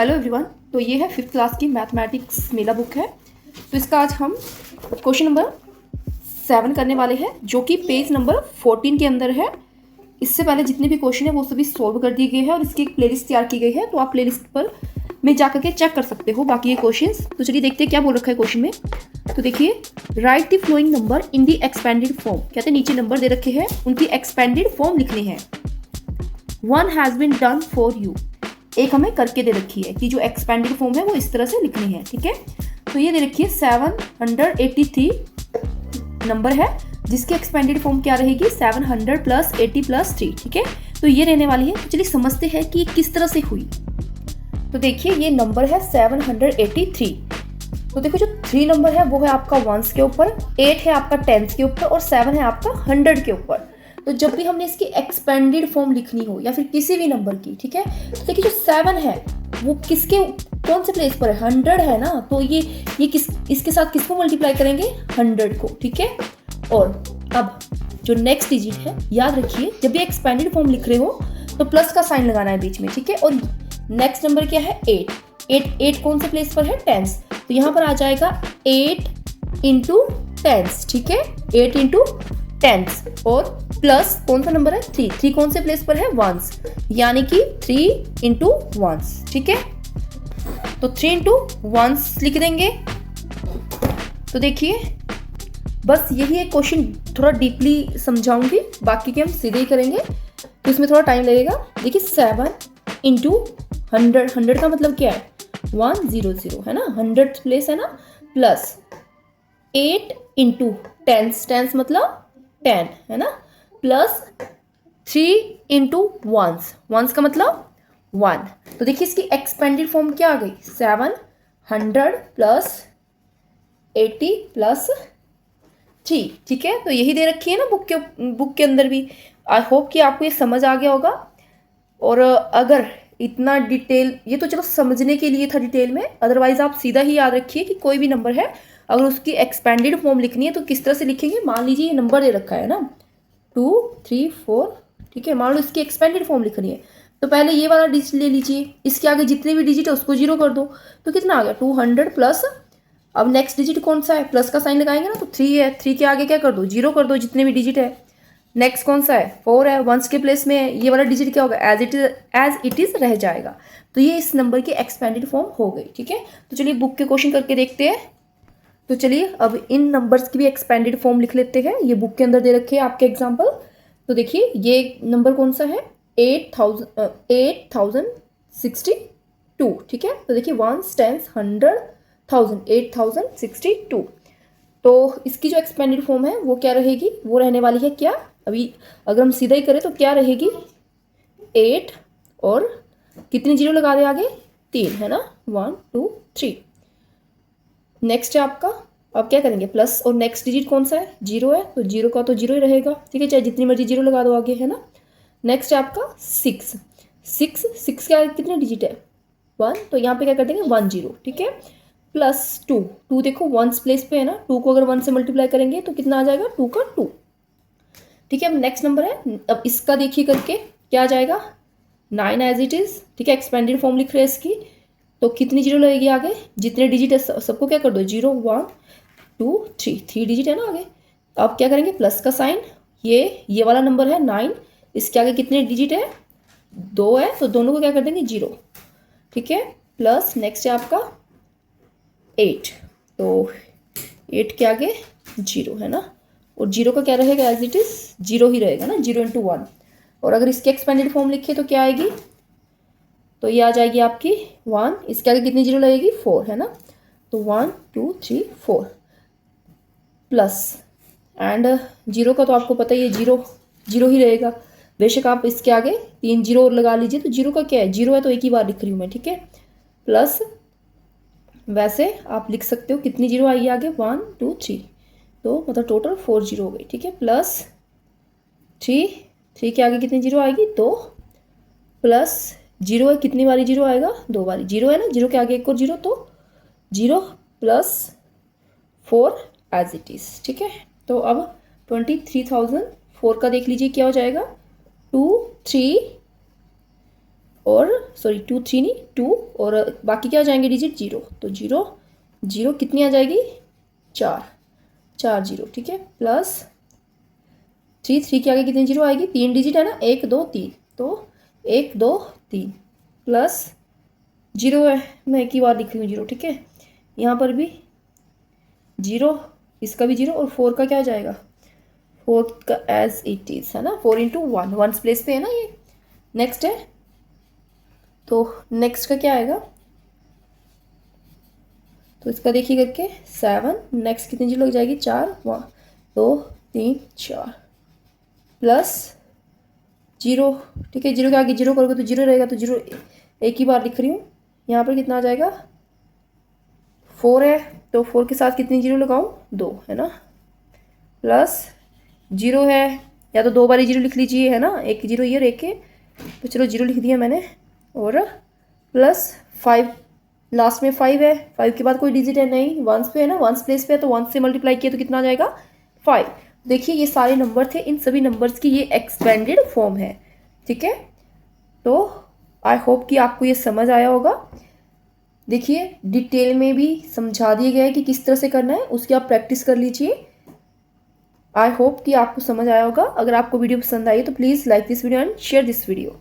Hello everyone. तो ये है 5th क्लास की मैथमेटिक्स मेला बुक है। तो इसका आज हम क्वेश्चन नंबर 7 करने वाले हैं, जो कि पेज नंबर 14 के अंदर है। इससे पहले जितने भी क्वेश्चन है वो सभी सॉल्व कर दिए गए हैं और इसकी एक प्लेलिस्ट तैयार की गई है, तो आप प्लेलिस्ट पर में जा करके चेक कर सकते हो बाकी ये क्वेश्चंस। तो चलिए देखते हैं क्या बोल रखा है क्वेश्चन में। तो देखिए, right the flowing number in the expanded form. कहते हैं नीचे नंबर दे रखे हैं, उनकी एक्सपेंडेड फॉर्म लिखनी है। 1 has been done for you, एक हमें करके दे रखी है कि जो एक्सपेंडेड फॉर्म है वो इस तरह से लिखनी है। ठीक है, तो ये दे रखी है 783 नंबर है, जिसकी एक्सपेंडेड फॉर्म क्या रहेगी 700 + 80 + 3। ठीक है, तो ये रहने वाली है। तो चलिए समझते हैं कि किस तरह से हुई। तो देखिए, ये नंबर है 783। तो देखो, जो 3 नंबर है वो है आपका 1s के ऊपर, 8 है आपका 10s के ऊपर और 7 है आपका 100 के ऊपर। तो जब भी हमने इसकी एक्सपेंडेड फॉर्म लिखनी हो या फिर किसी भी नंबर की, ठीक है, तो देखिए जो 7 है वो किसके कौन से प्लेस पर है, 100 है ना। तो ये इसके साथ किसको मल्टीप्लाई करेंगे, 100 को। ठीक है, और अब जो नेक्स्ट डिजिट है, याद रखिए जब भी एक्सपेंडेड फॉर्म लिख रहे हो तो प्लस का साइन लगाना है बीच में। ठीक है, और नेक्स्ट नंबर क्या है 8 कौन से प्लेस पर है, 10s। तो यहाँ पर आ जाएगा 8 × 10s। ठीक है, 8 × 10s और प्लस कौन सा नंबर है 3 कौन से प्लेस पर है 1s, यानी कि 3 × 1s। ठीक है, तो 3 × 1s लिख देंगे। तो देखिए, बस यही एक क्वेश्चन थोड़ा डीपली समझाऊंगी, बाकी के हम सीधे ही करेंगे, तो इसमें थोड़ा टाइम लगेगा। देखिए 7 × 100, 100 का मतलब क्या है 100 है ना, 100th प्लेस है ना, प्लस 8 × 10s, 10s मतलब 10 है ना, प्लस 3 × 1s, 1s का मतलब 1। तो देखिए इसकी एक्सपेंडेड फॉर्म क्या आ गई 700 + 80 + 3। ठीक है, तो यही दे रखी है ना बुक के अंदर भी। आई होप कि आपको ये समझ आ गया होगा। और अगर इतना डिटेल, ये तो चलो समझने के लिए था डिटेल में, अदरवाइज आप सीधा ही याद रखिए कि कोई भी नंबर है अगर उसकी एक्सपेंडेड फॉर्म लिखनी है तो किस तरह से लिखेंगे। मान लीजिए ये नंबर दे रखा है ना 2 3 4, ठीक है, मान लो इसकी एक्सपेंडेड फॉर्म लिखनी है तो पहले ये वाला डिजिट ले लीजिए, इसके आगे जितने भी डिजिट है उसको 0 कर दो। तो कितना आ गया 200 प्लस, अब नेक्स्ट डिजिट कौन सा है, प्लस का साइन लगाएंगे ना, तो 3 है, 3 के आगे क्या कर दो 0 कर दो जितने भी डिजिट है। नेक्स्ट कौन सा है 4 है, 1s के प्लेस में है, ये वाला डिजिट क्या होगा एज इट इज रह जाएगा। तो ये इस नंबर की एक्सपेंडेड फॉर्म हो गई। ठीक है, तो चलिए बुक के क्वेश्चन करके देखते हैं। तो चलिए अब इन नंबर्स की भी एक्सपेंडेड फॉर्म लिख लेते हैं, ये बुक के अंदर दे रखे हैं आपके एग्जाम्पल। तो देखिए ये नंबर कौन सा है 8062। ठीक है, तो देखिए 1s 10s 100 1000 8062। तो इसकी जो एक्सपेंडेड फॉर्म है वो क्या रहेगी, वो रहने वाली है क्या, अभी अगर हम सीधा ही करें तो क्या रहेगी 8 और कितनी 0 लगा दे आगे 3 है ना, 1 2 3। नेक्स्ट है आपका, अब क्या करेंगे प्लस, और नेक्स्ट डिजिट कौन सा है 0 है, तो 0 का तो 0 ही रहेगा। ठीक है, चाहे जितनी मर्जी 0 लगा दो आगे, है ना। नेक्स्ट है आपका 6 के आगे कितने डिजिट है 1, तो यहाँ पे क्या कर देंगे 10। ठीक है, प्लस 2 देखो 1s प्लेस पे है ना, 2 को अगर 1 से मल्टीप्लाई करेंगे तो कितना आ जाएगा 2 का 2। ठीक है, अब नेक्स्ट नंबर है, अब इसका देखिए करके क्या आ जाएगा 9 एज इट इज। ठीक है, एक्सपेंडेड फॉर्म लिख रहे हैं इसकी, तो कितनी 0 लगेगी आगे, जितने डिजिट है सबको क्या कर दो 0 1 2 3 डिजिट है ना आगे। तो अब क्या करेंगे प्लस का साइन, ये वाला नंबर है 9, इसके आगे कितने डिजिट है 2 है, तो दोनों को क्या कर देंगे 0। ठीक है, प्लस नेक्स्ट है आपका 8, तो 8 के आगे 0 है ना, और 0 का क्या रहेगा एज इट इज 0 ही रहेगा ना, 0 × 1। और अगर इसकी एक्सपेंडेड फॉर्म लिखे तो क्या आएगी, तो ये आ जाएगी आपकी 1, इसके आगे कितनी 0 लगेगी 4 है ना, तो 1 2 3 4 प्लस एंड 0 का तो आपको पता ही है 0 ही रहेगा। बेशक आप इसके आगे 3 0 और लगा लीजिए, तो 0 का क्या है 0 है तो एक ही बार लिख रही हूँ मैं। ठीक है, प्लस वैसे आप लिख सकते हो कितनी 0 आएगी आगे 1 2 3, तो मतलब टोटल 4 0 हो गई। ठीक है, प्लस 3 के आगे कितनी 0 आएगी 2, प्लस 0 है, कितनी वाली 0 आएगा 2 वाली 0 है ना, 0 के आगे एक और 0, तो 0 प्लस 4 एज इट इज। ठीक है, तो अब 23,004 का देख लीजिए क्या हो जाएगा 2 3 और सॉरी 2 3 नहीं 2 और बाकी क्या आ जाएंगे डिजिट 0, तो 0 0 कितनी आ जाएगी 4 4 0, ठीक है, प्लस 3 के आगे कितनी 0 आएगी, 3 डिजिट है ना, 1 2 3, तो 1 2 3 प्लस 0 है, मैं एक ही बार लिख रही हूँ 0, ठीक है, यहाँ पर भी 0, इसका भी 0 और 4 का क्या आ जाएगा, 4 का एज इट इज़ है ना, 4 इंटू 1 1 प्लेस पे है ना ये। नेक्स्ट है, तो नेक्स्ट का क्या आएगा, तो इसका देखिए करके 7, नेक्स्ट कितनी 0 लग जाएगी 4 1 2 3 4 प्लस 0, ठीक है, 0 के आगे 0 करोगे तो 0 रहेगा, तो 0 एक ही बार लिख रही हूँ, यहाँ पर कितना आ जाएगा 4 है, तो 4 के साथ कितनी 0 लगाऊँ 2 है ना, प्लस 0 है, या तो 2 बार 0 लिख लीजिए है ना, एक 0 ये और एक है, तो चलो 0 लिख दिया मैंने, और प्लस 5, लास्ट में 5 है, 5 के बाद कोई डिजिट है नहीं, वंस पे है ना, वंस प्लेस पे है, तो वंस से मल्टीप्लाई किया तो कितना आ जाएगा 5। देखिए ये सारे नंबर थे, इन सभी नंबर्स की ये एक्सपेंडेड फॉर्म है, ठीक है, तो आई होप कि आपको ये समझ आया होगा। देखिए डिटेल में भी समझा दिया गया है कि किस तरह से करना है, उसकी आप प्रैक्टिस कर लीजिए। आई होप कि आपको समझ आया होगा। अगर आपको वीडियो पसंद आई तो please like this video and share this video.